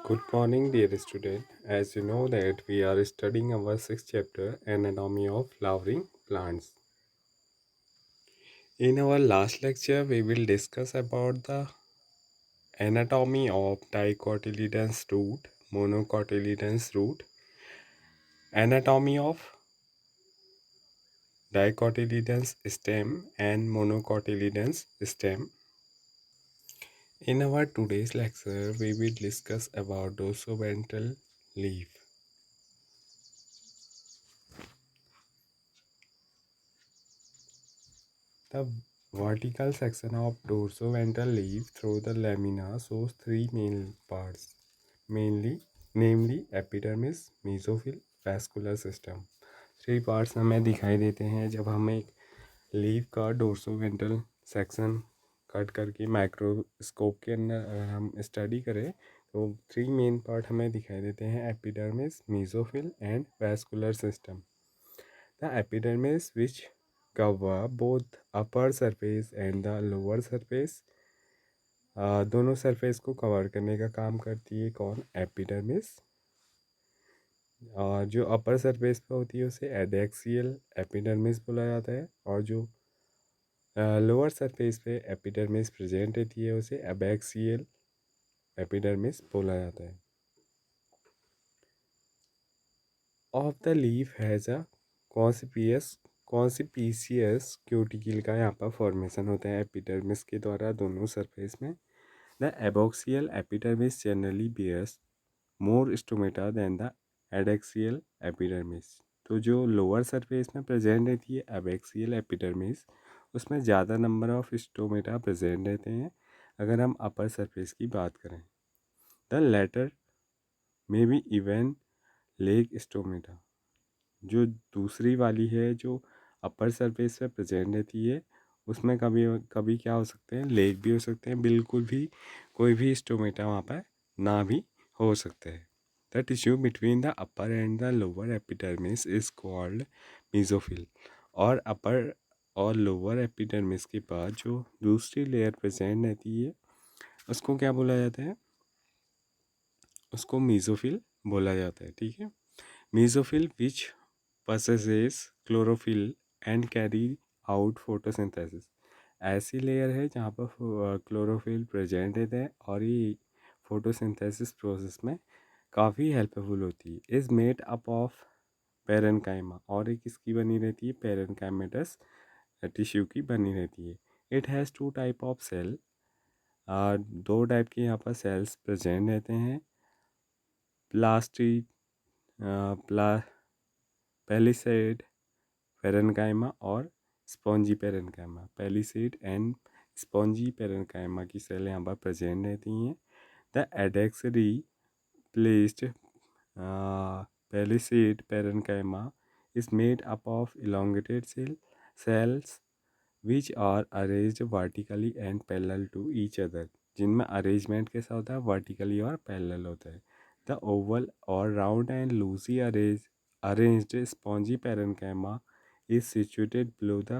Good morning, dear student. As you know that we are studying our sixth chapter, Anatomy of Flowering Plants. In our last lecture, we will discuss about the anatomy of dicotyledonous root, monocotyledonous root, anatomy of dicotyledonous stem and monocotyledonous stem. In our today's lecture, we will discuss about dorsoventral leaf. The vertical section of dorsoventral leaf through the lamina shows three main parts, mainly namely epidermis, mesophyll, vascular system. Three parts हमें दिखाई देते हैं जब हम एक leaf का डोर्सोवेंट्रल section cut करके microscope के अंदर अगर हम स्टडी करें तो थ्री मेन पार्ट हमें दिखाई देते हैं, epidermis, mesophyll and vascular system. The epidermis, which cover both upper surface and the lower surface, दोनों सरफेस को कवर करने का काम करती है कौन? एपिडर्मिस. और जो अपर सरफेस पे होती है उसे एडेक्सियल एपिडर्मिस बोला जाता है, और जो लोअर सरफेस पे एपिडर्मिस प्रेजेंट रहती है उसे एबैक्सियल एपिडर्मिस बोला जाता है. Of the leaf has a conspicuous cuticle का यहाँ पर फॉर्मेशन होता है एपिडर्मिस के द्वारा दोनों सरफेस में. The abaxial epidermis generally bears more stomata than the adaxial epidermis. तो जो लोअर सरफेस में प्रेजेंट रहती है एबैक्सियल एपिडर्मिस, उसमें ज़्यादा नंबर ऑफ स्टोमेटा प्रेजेंट रहते हैं अगर हम अपर सरफेस की बात करें. द लेटर में भी इवन लेग स्टोमेटा. जो दूसरी वाली है जो अपर सरफेस पे प्रेजेंट रहती है उसमें कभी कभी क्या हो सकते हैं, लेग भी हो सकते हैं, बिल्कुल भी कोई भी स्टोमेटा वहाँ पर ना भी हो सकते हैं. The tissue between the upper and the lower epidermis is called mesophyll. और अपर और लोअर एपिडर्मिस के बाद जो दूसरी लेयर प्रेजेंट रहती है उसको क्या बोला जाता है? उसको मेसोफिल बोला जाता है. ठीक है. Mesophyll which possesses chlorophyll and carry out photosynthesis. ऐसी लेयर है जहाँ पर क्लोरोफिल प्रेजेंट रहता है और ये फोटोसिंथेसिस प्रोसेस में काफ़ी हेल्पफुल होती है. Is made up of parenchyma. और एक इसकी बनी रहती है पेरेनकाइमेटस टिश्यू की बनी रहती है. It has two type of cell. दो टाइप के यहाँ पर सेल्स प्रेजेंट रहते हैं, प्लास्टिड पेलिसेड पेरेनकाइमा और spongy parenchyma. Palisade and spongy parenchyma की सेल यहाँ पर प्रेजेंट रहती हैं. The adaxially placed palisade parenchyma is made up of elongated cells which are arranged vertically and parallel to each other. जिनमें arrangement कैसा होता है? वर्टिकली और पैरेलल होता है. द ओवल और round and loosely arranged spongy parenchyma is situated below the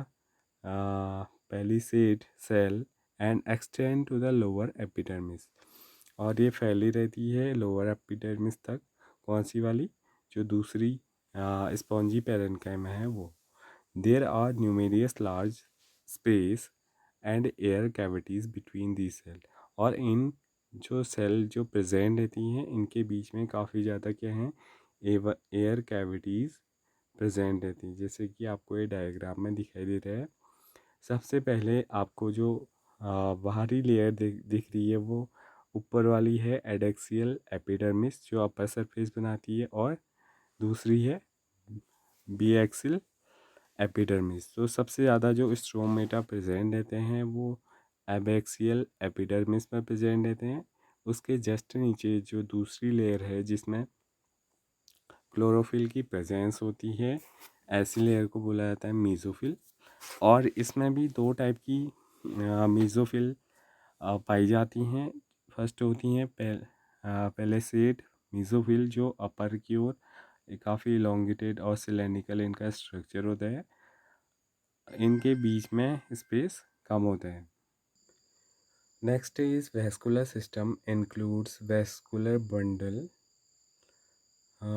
palisade cell and extend to the lower epidermis. और ये फैली रहती है लोअर एपिडर्मिस तक. कौन सी वाली? जो दूसरी स्पॉन्जी पेरेनकाइमा है वो. There are numerous large space and air cavities between the cell. और इन जो सेल जो प्रेजेंट रहती हैं इनके बीच में काफ़ी ज़्यादा क्या हैं, एयर कैविटीज़ प्रेजेंट रहती हैं, जैसे कि आपको ये डायग्राम में दिखाई दे रहा है. सबसे पहले आपको जो बाहरी लेयर दिख रही है वो ऊपर वाली है एडेक्सियल एपिडर्मिस जो अपर सरफेस बनाती है, और दूसरी है बीएक्सिल एपिडर्मिस. तो सबसे ज़्यादा जो स्ट्रोमेटा प्रेजेंट रहते हैं वो एबैक्सियल एपिडर्मिस में प्रेजेंट रहते हैं. उसके जस्ट नीचे जो दूसरी लेयर है जिसमें क्लोरोफिल की प्रेजेंस होती है, ऐसी लेयर को बोला जाता है मेसोफिल. और इसमें भी दो टाइप की मेसोफिल पाई जाती हैं. फर्स्ट होती हैं पेलेसेड मेसोफिल जो अपर की ओर काफ़ी इलोंगेटेड और सिलेंड्रिकल इनका स्ट्रक्चर होता है, इनके बीच में स्पेस कम होता है. Next is vascular system includes vascular bundle.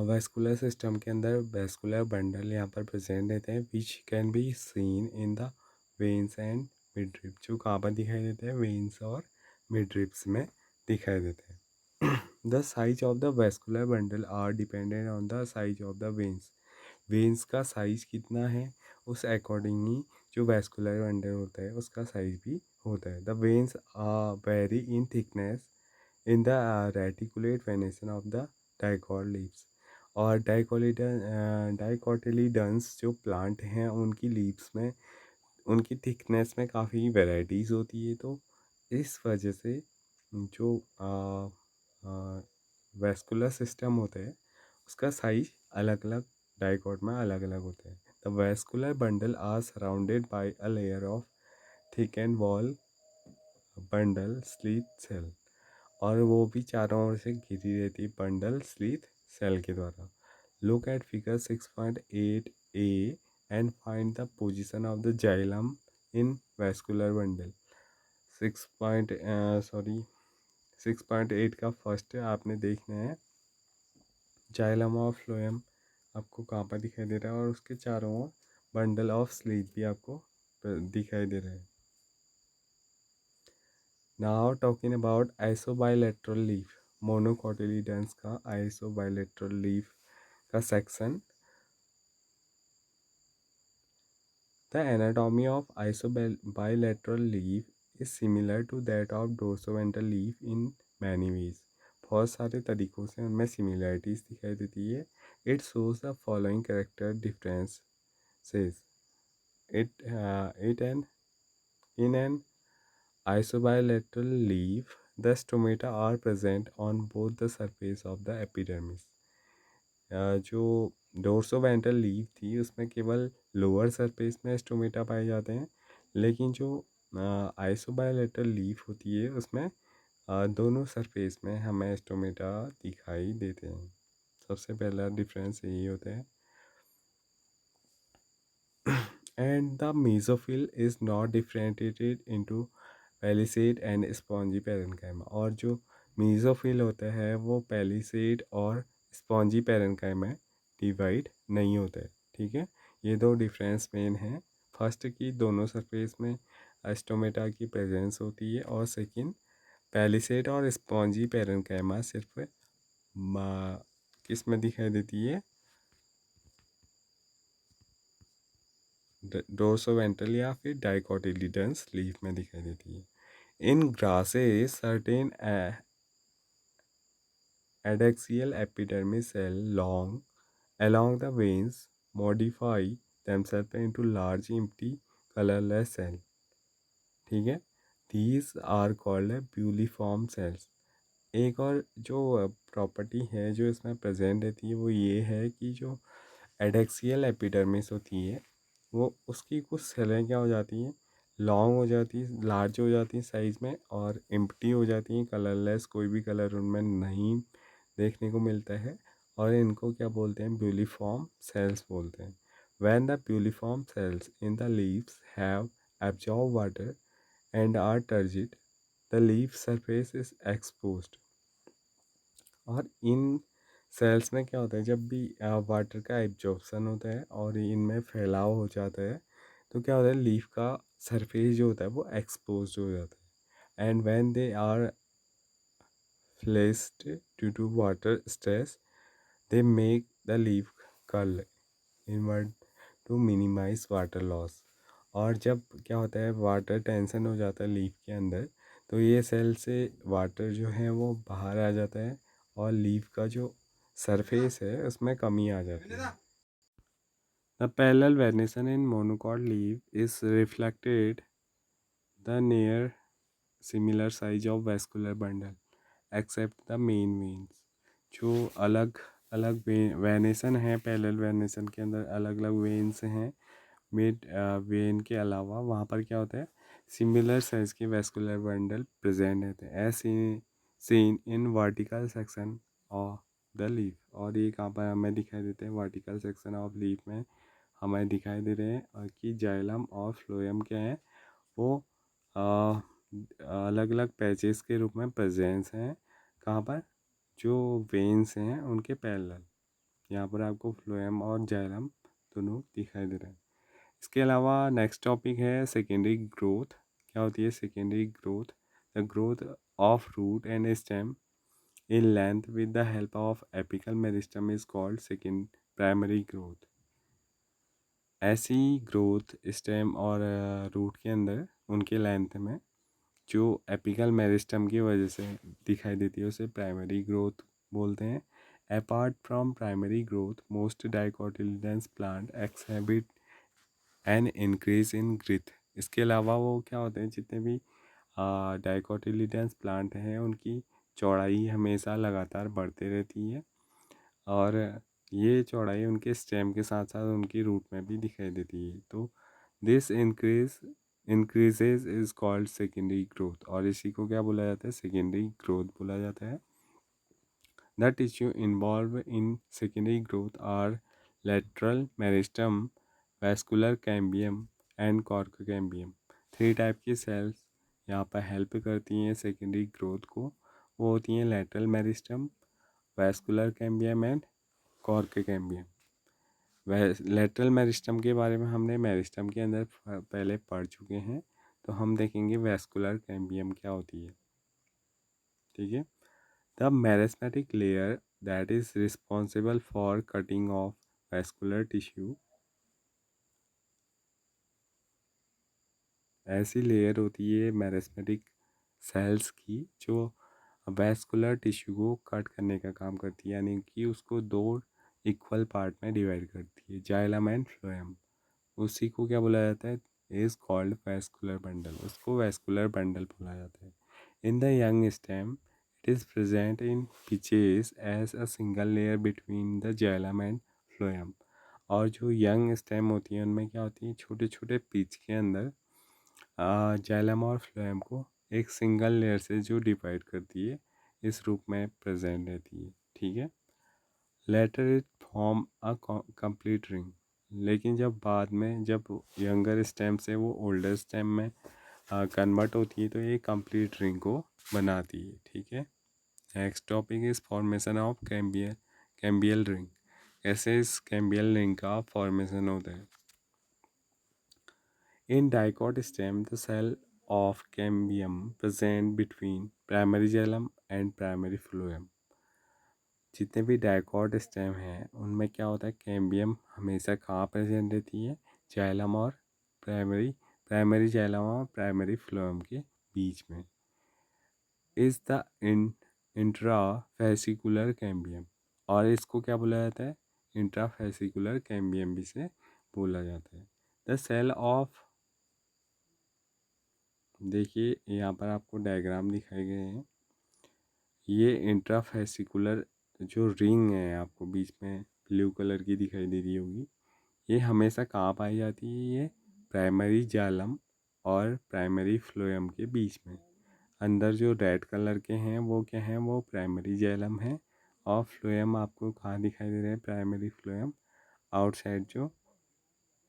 Vascular system के अंदर वेस्कुलर बंडल यहाँ पर प्रेजेंट रहते हैं which can be seen in the veins and midrib. जो कहाँ पर दिखाई देते हैं? वेन्स और मिडरिप्स में दिखाई देते हैं। The size of the vascular bundle are dependent on the size of the veins. Veins का साइज कितना है उस अकॉर्डिंग ही जो वेस्कुलर बंडल होता है उसका साइज भी होता है। The veins are vary in thickness in the reticulate venation of the dicot leaves. और डाइकोटिलीडन्स जो प्लांट हैं उनकी लीव्स में उनकी थिकनेस में काफ़ी वेराइटीज़ होती है। तो इस वजह से जो वेस्कुलर सिस्टम होता है उसका साइज अलग अलग डाइकॉट में अलग अलग होता है। The vascular bundle are surrounded by a layer of thick and wall bundle sheath cell. और वो भी चारों ओर से घिरी रहती है बंडल स्लीथ सेल के द्वारा। Look at figure 6.8a and find the position of the xylem in vascular bundle। 6.8 का फर्स्ट आपने देखना है जाइलम और फ्लोएम आपको कहाँ पर दिखाई दे रहा है और उसके चारों ओर बंडल ऑफ स्लीथ भी आपको दिखाई दे रहा है। Now talking about isobilateral leaf. Monocotyledons का आइसोबाइलेटरल लीफ का section. The anatomy of isobilateral leaf is similar to that of dorsoventral leaf in many ways। बहुत सारे तरीकों से उनमें similarities दिखाई देती है। It shows the following character differences। In an isobilateral leaf, the stomata are present on both the surface of the epidermis। जो डोर्सोवेंट्रल leaf थी उसमें केवल लोअर सरफेस में स्टोमेटा पाए जाते हैं, लेकिन जो आइसोबायोलेटरल लीफ होती है उसमें दोनों सरफेस में हमें स्टोमेटा दिखाई देते हैं। सबसे पहला डिफरेंस यही होता है। And the mesophyll is not differentiated into palisade and spongy parenchyma. और जो मेसोफिल होता है वो पैलिसेड और स्पॉन्जी पैरेन्काइमा में डिवाइड नहीं होता है। ठीक है, ये दो डिफरेंस मेन हैं। फर्स्ट की दोनों सरफेस में स्टोमेटा की प्रेजेंस होती है और सेकंड पैलिसेड और स्पॉन्जी पैरेन्काइमा सिर्फ किस में दिखाई देती है? डोर्सोवेंट्रल या फिर डाइकोटिलीडन्स लीफ में दिखाई देती है। In grasses certain adaxial epidermis cell long along the veins modify themselves into large empty colorless cell। ठीक है, these are called ब्यूलिफॉर्म सेल्स। एक और जो प्रॉपर्टी है जो इसमें प्रेजेंट रहती है वो ये है कि जो एडेक्सियल एपिडर्मिस होती है वो उसकी कुछ सेलें क्या हो जाती हैं? लॉन्ग हो जाती है, लार्ज हो जाती हैं साइज़ में और एम्प्टी हो जाती हैं, कलरलेस, कोई भी कलर उनमें नहीं देखने को मिलता है। और इनको क्या बोलते हैं? ब्यूलिफॉर्म सेल्स बोलते हैं। When the bulliform cells in the leaves have absorb water and are turgid, the leaf surface is exposed. और इन सेल्स में क्या होता है? जब भी वाटर का एब्जॉर्प्शन होता है और इनमें फैलाव हो जाता है तो क्या होता है? लीफ का सरफेस जो होता है वो एक्सपोज हो जाता है। And when they are flaccid due to water stress they make the leaf curl inward to minimize water loss. और जब क्या होता है? वाटर टेंशन हो जाता है लीफ के अंदर तो ये सेल से वाटर जो है वो बाहर आ जाता है और लीफ का जो सरफेस है उसमें कमी आ जाती है। The parallel venation in monocot leaf is reflected the near similar size of vascular bundle except the main veins. जो अलग अलग वेनेसन है, पैरेलल वेनेसन के अंदर अलग अलग वेन्स हैं। मिड वेन के अलावा वहाँ पर क्या होता है? सिमिलर साइज के वेस्कुलर बंडल प्रेजेंट रहते हैं as seen in vertical section of the leaf. और ये कहाँ पर हमें दिखाई देते हैं? वर्टिकल सेक्शन ऑफ लीफ में हमें दिखाई दे रहे हैं। और कि जाइलम और फ्लोएम क्या है? वो अलग अलग पैचेस के रूप में प्रेजेंस हैं। कहाँ पर? जो वेन्स हैं उनके पैरेलल। यहाँ पर आपको फ्लोएम और जाइलम दोनों दिखाई दे रहा है। इसके अलावा नेक्स्ट टॉपिक है सेकेंडरी ग्रोथ। क्या होती है secondary growth? The growth of root and stem in length with the help of apical meristem is called second primary growth. ऐसी ग्रोथ स्टेम और रूट के अंदर उनके लेंथ में जो एपिकल मेरिस्टम की वजह से दिखाई देती है उसे प्राइमरी ग्रोथ बोलते हैं। Apart from primary growth most dicotyledons plant exhibit an increase in girth. इसके अलावा वो क्या होते हैं, जितने भी डाइकोटिलिडेंस प्लांट हैं उनकी चौड़ाई हमेशा लगातार बढ़ती रहती है और ये चौड़ाई उनके स्टेम के साथ साथ उनकी रूट में भी दिखाई देती है। तो this increases is called secondary growth, और इसी को क्या बोला जाता है? सेकेंडरी ग्रोथ बोला जाता है। The tissue involve in secondary growth are lateral meristem, vascular cambium and cork cambium. 3 type की सेल्स यहाँ पर हेल्प करती हैं सेकेंडरी ग्रोथ को। वो होती हैं lateral meristem, vascular cambium and cork cambium. Lateral meristem के बारे में हमने मेरिस्टम के अंदर पहले पढ़ चुके हैं, तो हम देखेंगे वैस्कुलर कैम्बियम क्या होती है। ठीक है। The meristematic layer that is responsible for cutting of vascular tissue. ऐसी लेयर होती है मेरिस्मेटिक सेल्स की जो वैस्कुलर टिश्यू को कट करने का काम करती है, यानी कि उसको 2 इक्वल पार्ट में डिवाइड करती है, जाइलम एंड फ्लोएम। उसी को क्या बोला जाता है? Is called vascular bundle. उसको वैस्कुलर बंडल बोला जाता है। In the young stem it is present in patches as a single layer between the xylem and phloem. और जो यंग स्टेम होती है उनमें क्या होती है, छोटे छोटे पिच के अंदर जाइलम और फ्लोएम को एक सिंगल लेयर से जो डिवाइड करती है इस रूप में प्रेजेंट रहती है। ठीक है। Later it form a complete ring. लेकिन जब बाद में जब यंगर स्टेम से वो ओल्डर स्टेम में कन्वर्ट होती है तो ये कंप्लीट रिंग को बनाती है। ठीक है। Next topic is formation of cambial ring. कैसे इस कैम्बियल रिंग का फॉर्मेशन होता है? In dicot stem the cell of cambium present between primary xylem and primary phloem. जितने भी डाइकॉट स्टेम हैं उनमें क्या होता है, कैम्बियम हमेशा कहाँ प्रेजेंट रहती है? जाइलम और प्राइमरी जाइलम और प्राइमरी फ्लोएम के बीच में। इज द इंट्राफेसिकुलर कैम्बियम, और इसको क्या बोला जाता है? इंट्राफेसिकुलर कैम्बियम भी से बोला जाता है। द सेल ऑफ, देखिए यहाँ पर आपको डायग्राम दिखाए गए हैं। ये इंट्राफेसिकुलर जो रिंग है आपको बीच में ब्लू कलर की दिखाई दे रही होगी, ये हमेशा कहाँ पाई जाती है? ये प्राइमरी जाइलम और प्राइमरी फ्लोएम के बीच में। अंदर जो रेड कलर के हैं वो क्या हैं? वो प्राइमरी जाइलम है। और फ्लोएम आपको कहाँ दिखाई दे रहे हैं? Primary phloem outside. जो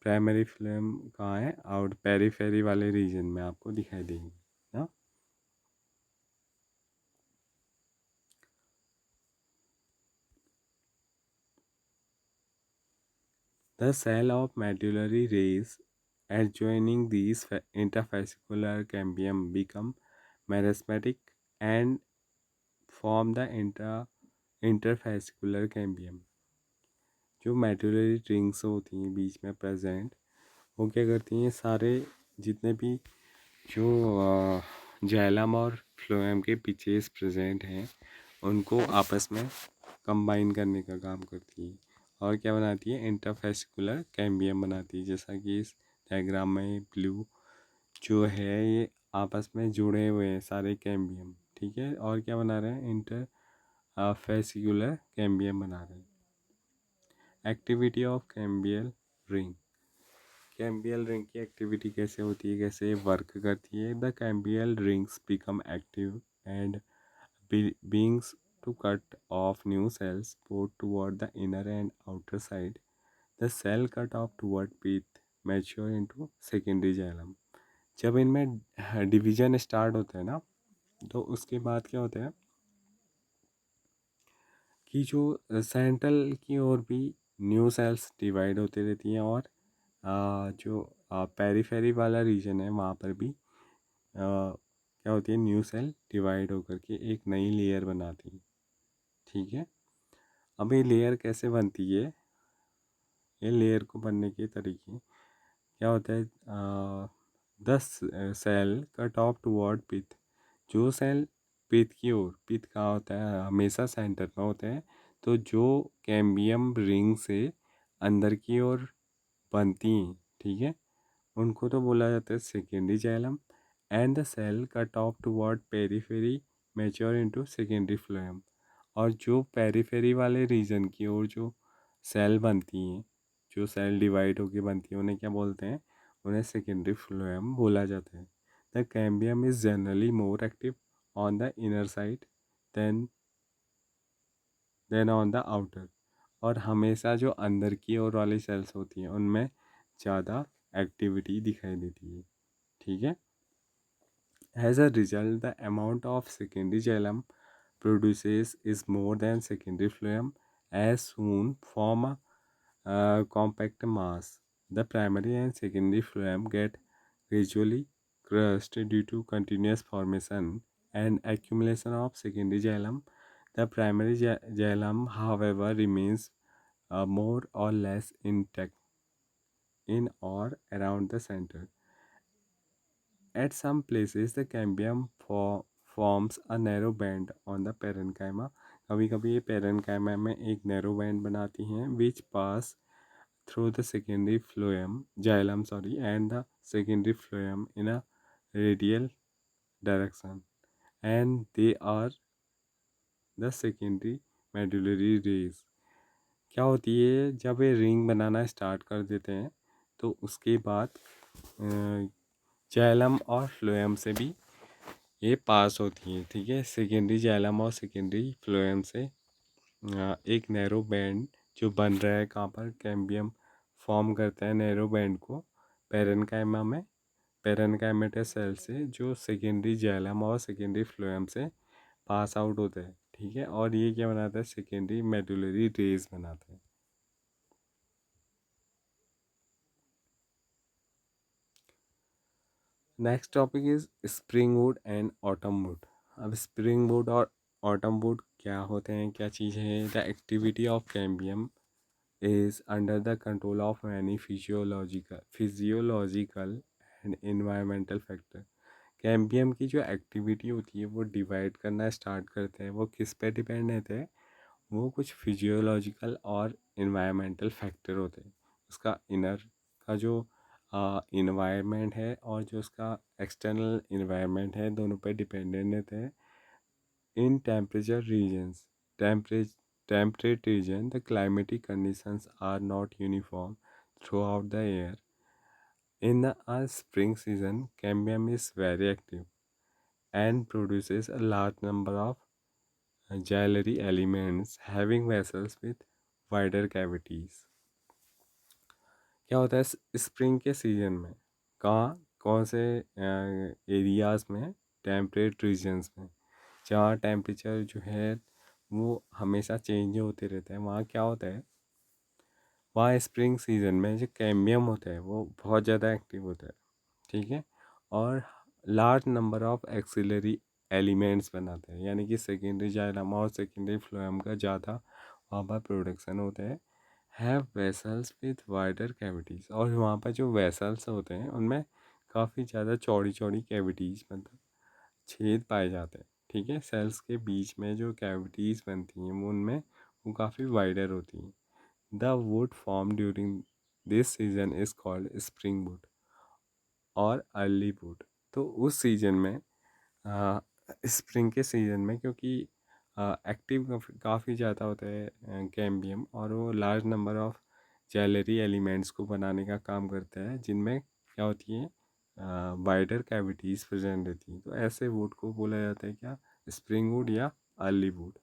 प्राइमरी फ्लोएम कहाँ है? आउट पेरीफेरी वाले रीजन में आपको दिखाई देंगे ना। The cell of medullary rays adjoining these interfascicular cambium become meristematic and form the interfascicular cambium। जो मेडुलरी रिंग्स होती हैं बीच में प्रेजेंट, वो क्या करती हैं? सारे जितने भी जो जाइलम और फ्लोएम के पिचेस प्रेजेंट हैं उनको आपस में कंबाइन करने का काम करती है और क्या बनाती है? इंटरफेसिकुलर कैम्बियम बनाती है। जैसा कि इस डायग्राम में ब्लू जो है ये आपस में जुड़े हुए हैं सारे कैम्बियम। ठीक है। और क्या बना रहे हैं? इंटरफेसिकुलर कैम्बियम बना रहे हैं। Activity of cambial ring. Cambial ring की एक्टिविटी कैसे होती है, कैसे वर्क करती है? The cambial rings become active and beings to cut off new cells both toward the inner and outer side. The cell cut off toward pith mature into secondary xylem. जब इनमें division start होते हैं ना, तो उसके बाद क्या होता है कि जो सेंट्रल की ओर भी न्यू सेल्स डिवाइड होती रहती हैं, और जो पेरीफेरी वाला रीजन है वहाँ पर भी क्या होती है, न्यू सेल डिवाइड होकर के एक नई लेयर बनाती है। ठीक है, अब ये लेयर कैसे बनती है, ये लेयर को बनने के तरीके क्या होता है, दस सेल का टॉप टुवर्ड पिथ, जो सेल पिथ की ओर, पिथ कहाँ होता है, हमेशा सेंटर में होता है, तो जो कैम्बियम रिंग से अंदर की ओर बनती हैं, ठीक है, उनको तो बोला जाता है secondary xylem. And the cell cut off toward periphery mature into secondary phloem, और जो पेरीफेरी वाले रीजन की ओर जो सेल बनती हैं, जो सेल डिवाइड होकर बनती हैं, उन्हें क्या बोलते हैं, उन्हें सेकेंडरी फ्लोएम बोला जाता है। The cambium is generally more active on the inner side than on the outer, और हमेशा जो अंदर की ओर वाली सेल्स होती हैं उनमें ज़्यादा एक्टिविटी दिखाई देती है। ठीक है, as a result the amount of secondary xylem produces is more than secondary phloem, as soon form a compact mass. The primary and secondary phloem get gradually crushed due to continuous formation and accumulation of secondary xylem. The primary xylem, however, remains more or less intact in or around the center. At some places, the cambium forms a narrow band on the parenchyma. कभी कभी ये parenchyma में एक narrow band बनाती हैं which pass through the secondary xylem and the secondary phloem in a radial direction, and they are the secondary medullary rays. क्या होती है, जब ये रिंग बनाना स्टार्ट कर देते हैं तो उसके बाद जाइलम और फ्लोएम से भी ये पास होती है। ठीक है, सेकेंडरी जाइलम और सेकेंडरी फ्लोएम से एक नैरो बैंड जो बन रहा है, कहाँ पर, कैम्बियम फॉर्म करता है नैरो बैंड को पेरेन्काइमा में, पेरेन्काइमेटस सेल से, जो सेकेंडरी जाइलम और सेकेंडरी फ्लोएम से पास आउट होता है। ठीक है, और ये क्या बनाता है, सेकेंडरी मेडुलरी रेज बनाता है। Next topic is spring would and autumn would. अब स्प्रिंग वुड और ऑटम वुड क्या होते हैं, क्या चीज़ है। The activity of cambium is under the control of many physiological and environmental factor. Cambium की जो एक्टिविटी होती है वो डिवाइड करना स्टार्ट करते हैं, वो किस पे डिपेंड रहते हैं, वो कुछ फिजियोलॉजिकल और इन्वायरमेंटल फैक्टर होते हैं। उसका इनर का जो इन्वायरमेंट है और जो उसका एक्सटर्नल इन्वायरमेंट है, दोनों पे डिपेंडेंट रहते हैं। In temperature regions, temperate region, the climatic conditions are not uniform throughout the year. In the spring season, cambium is very active and produces a large number of gyllary elements having vessels with wider cavities. क्या होता है spring के season में, कहाँ, कौन से areas में, temperate regions में, जहाँ टेम्परेचर जो है वो हमेशा चेंज होते रहते हैं, वहाँ क्या होता है, वहाँ स्प्रिंग सीजन में जो कैम्बियम होता है वो बहुत ज़्यादा एक्टिव होता है। ठीक है, और large number of axillary elements बनाते हैं, यानी कि सेकेंडरी जाइलम और सेकेंडरी फ्लोएम का ज़्यादा वहाँ पर प्रोडक्शन होता है। Have vessels with wider cavities, और वहाँ पर जो वेसल्स होते हैं उनमें काफ़ी ज़्यादा चौड़ी चौड़ी कैविटीज़, मतलब छेद पाए जाते हैं। ठीक है, सेल्स के बीच में जो कैविटीज़ बनती हैं वो उनमें वो काफ़ी वाइडर होती हैं। The wood form during this season is called spring would और अर्ली वुड। तो उस सीजन में, स्प्रिंग के सीजन में, क्योंकि एक्टिव काफ़ी ज़्यादा होता है कैम्बियम, और वो large number of jewellery elements को बनाने का काम करता है, जिनमें क्या होती है, वाइडर कैविटीज़ प्रेजेंट रहती हैं। तो ऐसे वुड को बोला जाता है क्या, स्प्रिंग वुड या अर्ली वुड।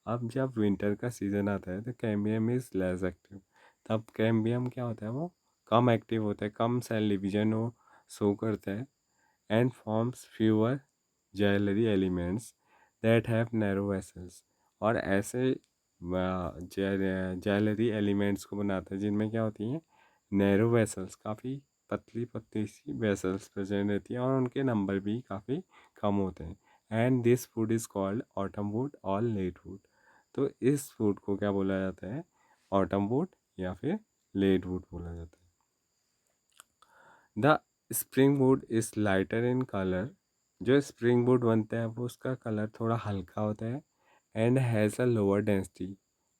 अब जब विंटर का सीज़न आता है तो कैम्बियम इज़ लेस एक्टिव। तब कैम्बियम क्या होता है, वो कम एक्टिव होता है, कम सेल डिवीजन वो शो करता है, and forms fewer jewelry elements that have narrow vessels. और ऐसे ज्वेलरी एलिमेंट्स को बनाता है जिनमें क्या होती हैं, नैरो वेसल्स, काफ़ी पतली पतली सी वेसल्स प्रेजेंट रहती हैं और उनके नंबर भी काफ़ी कम होते हैं. And this food is called autumn would और लेट वुड. तो इस फूड को क्या बोला जाता है, ऑटम वुड या फिर लेट वुड बोला जाता है. The spring would is lighter in colour. जो स्प्रिंग वुड बनता है वो उसका कलर थोड़ा हल्का होता है. And has a lower density.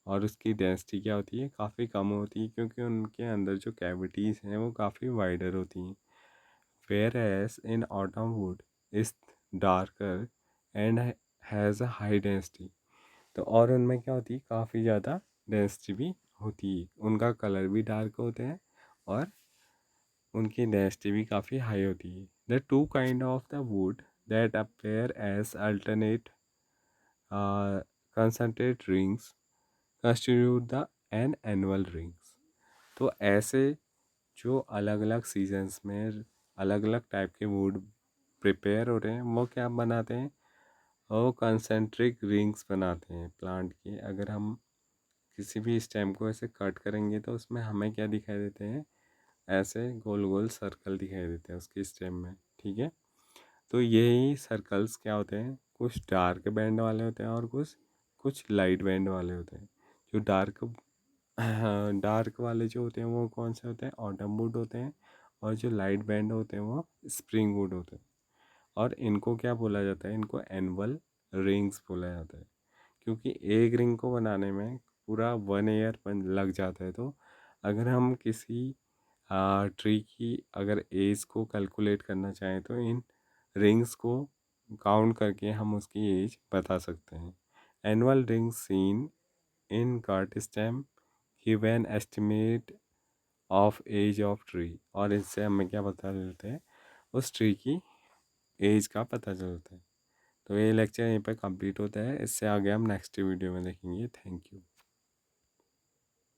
और उसकी डेंसिटी क्या होती है, काफ़ी कम होती है, क्योंकि उनके अंदर जो कैविटीज़ हैं वो काफ़ी वाइडर होती हैं. Whereas in autumn wood is darker and has a high density. तो और उनमें क्या होती है, काफ़ी ज़्यादा डेंसिटी भी होती है, उनका कलर भी डार्क होते हैं और उनकी डेंसिटी भी काफ़ी हाई होती है. The two kind of the wood that appear as alternate concentric rings constitute the an annual rings. तो ऐसे जो अलग अलग सीजन्स में अलग अलग टाइप के वुड प्रिपेयर हो रहे हैं वो क्या बनाते हैं, वो कंसेंट्रिक रिंग्स बनाते हैं प्लांट की. अगर हम किसी भी स्टेम को ऐसे कट करेंगे तो उसमें हमें क्या दिखाई देते हैं, ऐसे गोल गोल सर्कल दिखाई देते हैं उसकी स्टेम में. ठीक है. तो यही सर्कल्स क्या होते हैं, कुछ डार्क बैंड वाले होते हैं और कुछ कुछ लाइट बैंड वाले होते हैं. जो डार्क वाले जो होते हैं वो कौन से होते हैं, ऑटम वुड होते हैं. और जो लाइट बैंड होते हैं वो स्प्रिंग वुड होते हैं. और इनको क्या बोला जाता है, इनको एनुअल रिंग्स बोला जाता है. क्योंकि एक रिंग को बनाने में पूरा 1 ईयर लग जाता है. तो अगर हम किसी ट्री की अगर एज को कैलकुलेट करना चाहें तो इन रिंग्स को काउंट करके हम उसकी एज बता सकते हैं. Annual ring seen in cut stem give an estimate of age of tree. और इससे हमें क्या पता चलता है, उस ट्री की एज का पता चलता है. तो ये लेक्चर यहीं पर कंप्लीट होता है. इससे आगे हम नेक्स्ट वीडियो में देखेंगे. Thank you.